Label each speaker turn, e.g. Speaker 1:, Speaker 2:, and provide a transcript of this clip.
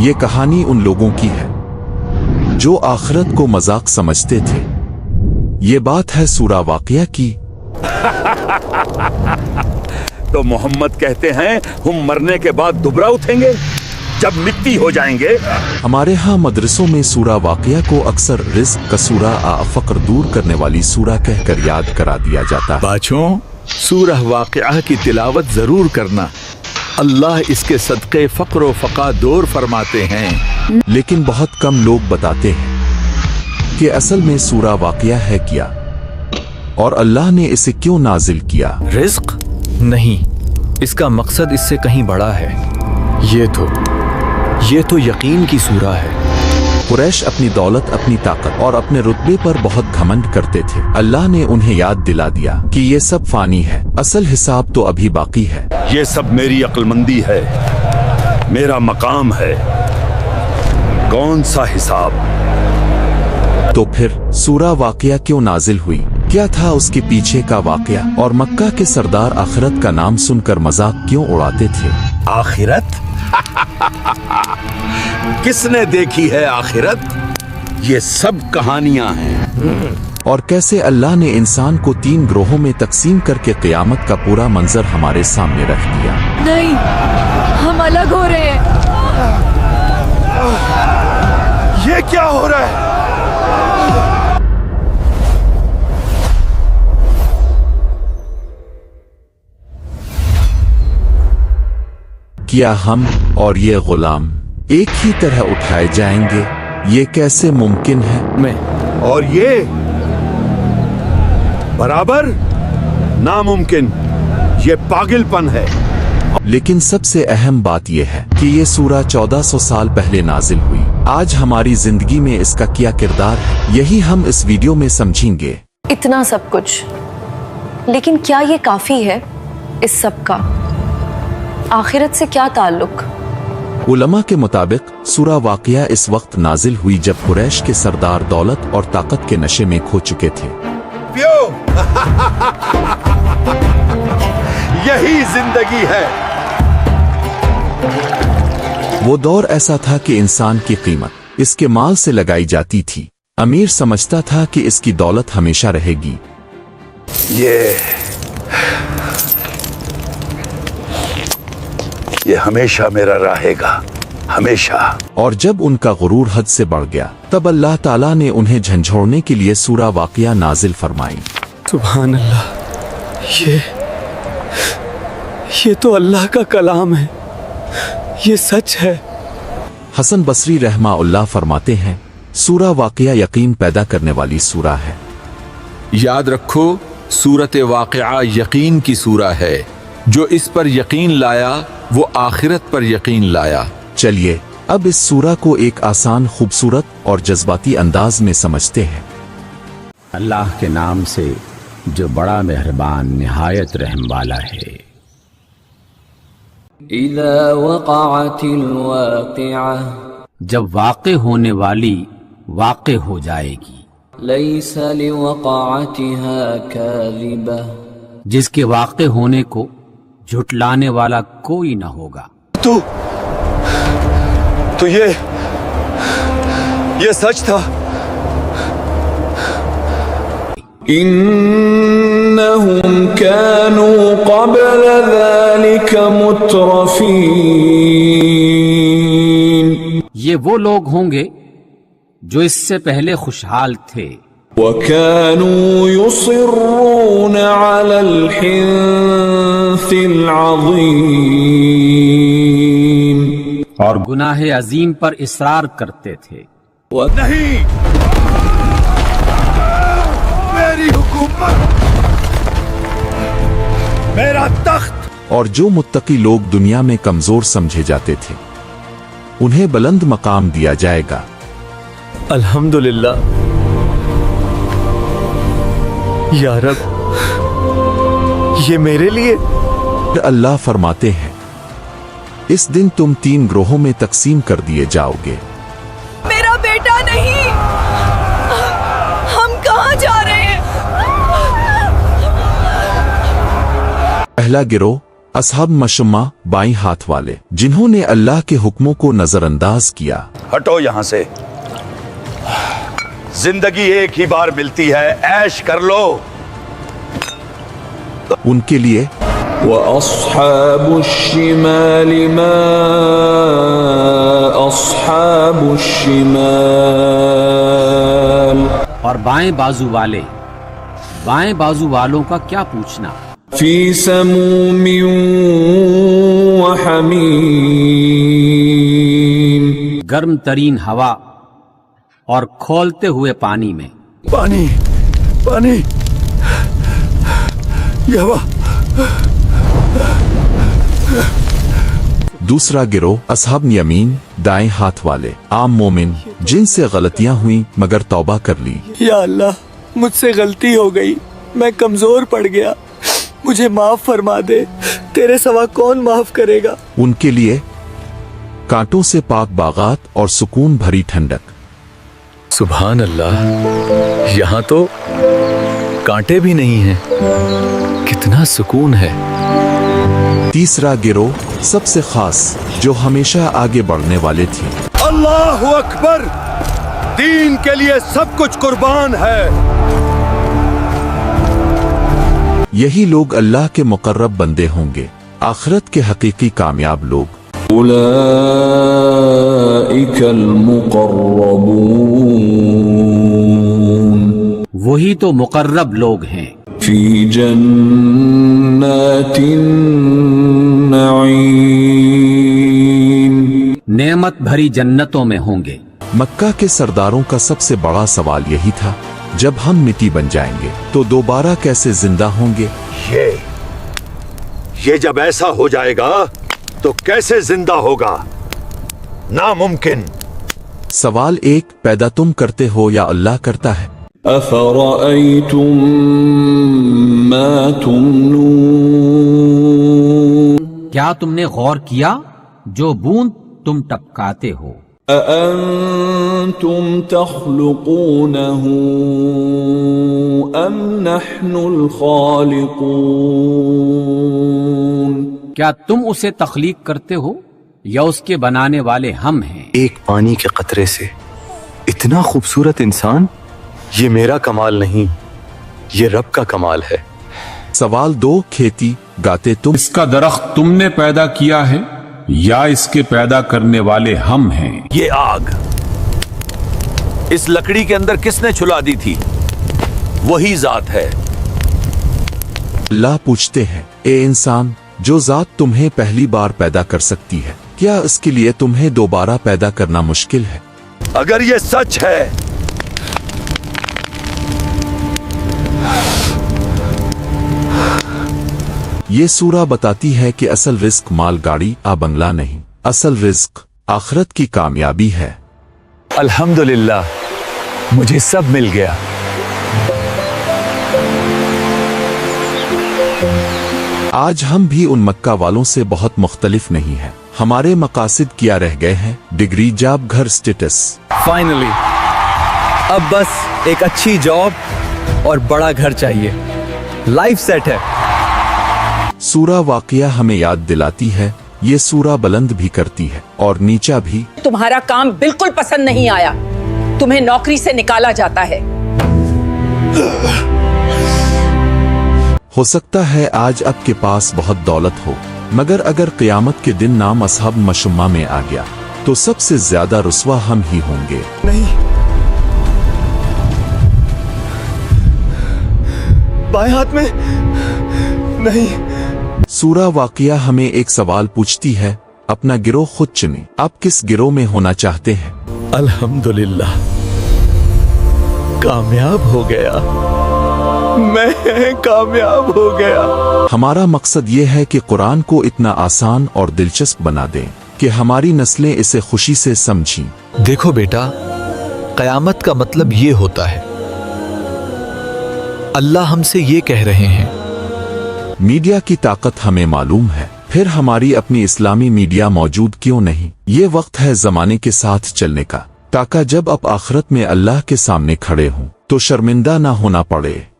Speaker 1: ये कहानी उन लोगों की है जो आखिरत को मजाक समझते थे। ये बात है सूरा वाक़िया की।
Speaker 2: तो मोहम्मद कहते हैं हम मरने के बाद दोबारा उठेंगे जब मिट्टी हो जाएंगे।
Speaker 1: हमारे यहाँ मदरसों में सूरा वाक़िया को अक्सर रिज़्क़ का सूरा फ़क़्र दूर करने वाली सूरा कहकर याद करा दिया जाता है।
Speaker 3: बच्चों, सूरह वाक़िया की तिलावत जरूर करना, अल्लाह इसके सदक़े फ़क़्र व फ़क़ा दूर फरमाते हैं।
Speaker 1: लेकिन बहुत कम लोग बताते हैं कि असल में सूरा वाक़िया है क्या और अल्लाह ने इसे क्यों नाजिल किया।
Speaker 4: रिज़्क़ नहीं, इसका मकसद इससे कहीं बड़ा है। ये तो यकीन की सूरा है।
Speaker 1: कुरैश अपनी दौलत, अपनी ताकत और अपने रुतबे पर बहुत घमंड करते थे। अल्लाह ने उन्हें याद दिला दिया कि ये सब फानी है, असल हिसाब तो अभी बाकी है।
Speaker 2: ये सब मेरी अक्लमंदी है, मेरा मकाम है, कौन सा हिसाब।
Speaker 1: तो फिर सूरा वाक़िया क्यों नाजिल हुई, क्या था उसके पीछे का वाक़या, और मक्का के सरदार आखिरत का नाम सुनकर मजाक क्यों उड़ाते थे।
Speaker 3: आखिरत? किसने देखी है आखिरत? ये सब कहानियां हैं।
Speaker 1: और कैसे अल्लाह ने इंसान को 3 ग्रोहों में तकसीम करके क़यामत का पूरा मंजर हमारे सामने रख दिया।
Speaker 5: नहीं, हम अलग हो रहे हैं।
Speaker 2: ये क्या हो रहा है?
Speaker 1: क्या हम और ये गुलाम एक ही तरह उठाए जाएंगे? ये कैसे मुमकिन है?
Speaker 2: और ये बराबर नामुमकिन, ये पागलपन है।
Speaker 1: लेकिन सबसे अहम बात यह है कि ये सूरा 1400 साल पहले नाजिल हुई। आज हमारी जिंदगी में इसका क्या किरदार है, यही हम इस वीडियो में समझेंगे।
Speaker 5: इतना सब कुछ, लेकिन क्या ये काफी है? इस सब का आखिरत से क्या ताल्लुक?
Speaker 1: उलमा के मुताबिक सूरा वाक़िया इस वक्त नाजिल हुई जब कुरैश के सरदार दौलत और ताकत के नशे में खो चुके थे।
Speaker 2: यही जिंदगी है।
Speaker 1: वो दौर ऐसा था कि इंसान की कीमत इसके माल से लगाई जाती थी। अमीर समझता था कि इसकी दौलत हमेशा रहेगी।
Speaker 2: ये हमेशा मेरा रहेगा, हमेशा।
Speaker 1: और जब उनका गुरूर हद से बढ़ गया तब अल्लाह ताला ने उन्हें झंझोड़ने के लिए सूरा वाक़िया नाजिल फरमाई।
Speaker 4: सुभान अल्लाह, ये तो अल्लाह का कलाम है, ये सच है।
Speaker 1: हसन बसरी रहमाउल्लाह फरमाते हैं, सूरा वाक़िया यकीन पैदा करने वाली सूरा है।
Speaker 3: याद रखो, सूरत वाक़िया यकीन की सूरा है। जो इस पर यकीन लाया वो आखिरत पर यकीन लाया।
Speaker 1: चलिए अब इस सूरा को एक आसान, खूबसूरत और जज्बाती अंदाज में समझते हैं।
Speaker 6: अल्लाह के नाम से जो बड़ा मेहरबान निहायत रहम वाला है।
Speaker 7: इज़ा वक़अतिल वाक़िआ,
Speaker 6: जब वाक़े होने वाली वाक़े हो जाएगी।
Speaker 7: लैसा लिवक़अतिहा काज़िबा,
Speaker 6: जिसके वाक़े होने को झुटलाने वाला कोई न होगा।
Speaker 4: तो ये सच था।
Speaker 7: इन्नहुम कानू क़ब्ल ज़ालिका मुत्रफ़ीन,
Speaker 6: ये वो लोग होंगे जो इससे पहले खुशहाल थे।
Speaker 7: वकानू युसिर्रून अलल हिन्सिल अज़ीम,
Speaker 6: और गुनाह अजीम पर इसरार करते थे।
Speaker 2: नहीं, मेरी हुकूमत, मेरा तख्त।
Speaker 1: और जो मुत्तकी लोग दुनिया में कमजोर समझे जाते थे उन्हें बुलंद मकाम दिया जाएगा।
Speaker 4: अल्हम्दुलिल्लाह या रब, ये मेरे लिए।
Speaker 1: अल्लाह फरमाते हैं, इस दिन तुम 3 ग्रोहों में तकसीम कर दिए जाओगे।
Speaker 5: मेरा बेटा नहीं, हम कहाँ जा रहे हैं?
Speaker 1: पहला गिरोह असहाब मशम्मा बाईं हाथ वाले, जिन्होंने अल्लाह के हुक्मों को नजरअंदाज किया।
Speaker 2: हटो यहां से। जिंदगी एक ही बार मिलती है, ऐश कर लो।
Speaker 1: उनके लिए
Speaker 7: وأصحاب الشمال ما أصحاب الشمال
Speaker 6: اور بائیں بازو والوں کا کیا پوچھنا؟
Speaker 7: في سموم وحميم
Speaker 6: گرم ترین ہوا اور کھولتے ہوئے پانی میں۔
Speaker 2: पानी पानी ये हवा।
Speaker 1: दूसरा गिरोह असहाब यमीन दाएं हाथ वाले, आम मोमिन जिनसे गलतियां हुई मगर तौबा कर ली।
Speaker 4: या अल्लाह, मुझसे गलती हो गई, मैं कमजोर पड़ गया, मुझे माफ फरमा दे, तेरे सिवा कौन माफ करेगा।
Speaker 1: उनके लिए कांटों से पाक बागात और सुकून भरी ठंडक।
Speaker 3: सुभान अल्लाह, यहाँ तो कांटे भी नहीं हैं। कितना सुकून है।
Speaker 1: तीसरा गिरोह सबसे खास, जो हमेशा आगे बढ़ने वाले थे।
Speaker 2: अल्लाह अकबर, दीन के लिए सब कुछ कुर्बान है।
Speaker 1: यही लोग अल्लाह के मुकर्रब बंदे होंगे, आखिरत के हकीकी कामयाब लोग।
Speaker 7: أولئك المقربون
Speaker 6: وہی تو مقرب لوگ ہیں
Speaker 7: في جنات النعيم
Speaker 6: نعمت بھری جنتوں میں ہوں گے۔
Speaker 1: मक्का के सरदारों का सबसे बड़ा सवाल यही था, जब हम मिट्टी बन जाएंगे तो दोबारा कैसे जिंदा होंगे।
Speaker 2: ये जब ऐसा हो जाएगा तो कैसे जिंदा होगा, नामुमकिन।
Speaker 1: सवाल एक, पैदा तुम करते हो या अल्लाह करता है।
Speaker 7: أفرأيتم ما تمنون
Speaker 6: کیا تم نے غور کیا جو بوند تم ٹپکاتے ہو؟
Speaker 7: أأنتم تخلقونه أم نحن الخالقون
Speaker 6: کیا تم اسے تخلیق کرتے ہو یا اس کے بنانے والے ہم ہیں؟
Speaker 8: ایک پانی کے قطرے سے اتنا خوبصورت انسان، یہ میرا کمال نہیں، یہ رب کا کمال ہے۔
Speaker 1: सवाल दो, खेती गाते तुम।
Speaker 9: इसका दरख्त तुमने पैदा किया है या इसके पैदा करने वाले हम हैं?
Speaker 3: ये आग इस लकड़ी के अंदर किसने छुला दी थी? वही जात है।
Speaker 1: अल्लाह पूछते हैं, ए इंसान, जो जात तुम्हें पहली बार पैदा कर सकती है, क्या इसके लिए तुम्हें दोबारा पैदा करना मुश्किल है?
Speaker 2: अगर ये सच है
Speaker 1: ये सूरा बताती है कि असल रिस्क माल गाड़ी आ बंगला नहीं, असल रिस्क आखिरत की कामयाबी है।
Speaker 3: अल्हम्दुलिल्लाह, मुझे सब मिल गया।
Speaker 1: आज हम भी उन मक्का वालों से बहुत मुख्तलिफ नहीं है। हमारे मकासिद क्या रह गए हैं? डिग्री, जॉब, घर, स्टेटस।
Speaker 10: फाइनली अब बस एक अच्छी जॉब और बड़ा घर चाहिए, लाइफ सेट है।
Speaker 1: सूरा वाक़िया हमें याद दिलाती है, ये सूरा बुलंद भी करती है और नीचा भी।
Speaker 11: तुम्हारा काम बिल्कुल पसंद नहीं आया, तुम्हें नौकरी से निकाला जाता है।
Speaker 1: हो सकता है आज आपके पास बहुत दौलत हो, मगर अगर क़यामत के दिन नाम असहाब मशम्मा में आ गया तो सबसे ज्यादा रुस्वा हम ही होंगे।
Speaker 4: नहीं, बाएं हाथ में नहीं।
Speaker 1: सूरा वाक़िया हमें एक सवाल पूछती है, अपना गिरोह खुद चुने। आप किस गिरोह में होना चाहते हैं?
Speaker 3: अल्हम्दुलिल्लाह, कामयाब हो गया, मैं कामयाब हो गया।
Speaker 1: हमारा मकसद ये है कि कुरान को इतना आसान और दिलचस्प बना दें कि हमारी नस्लें इसे खुशी से समझें।
Speaker 3: देखो बेटा, कयामत का मतलब ये होता है, अल्लाह हमसे ये कह रहे हैं।
Speaker 1: मीडिया की ताकत हमें मालूम है, फिर हमारी अपनी इस्लामी मीडिया मौजूद क्यों नहीं? ये वक्त है जमाने के साथ चलने का, ताकि जब आप आखिरत में अल्लाह के सामने खड़े हों तो शर्मिंदा ना होना पड़े।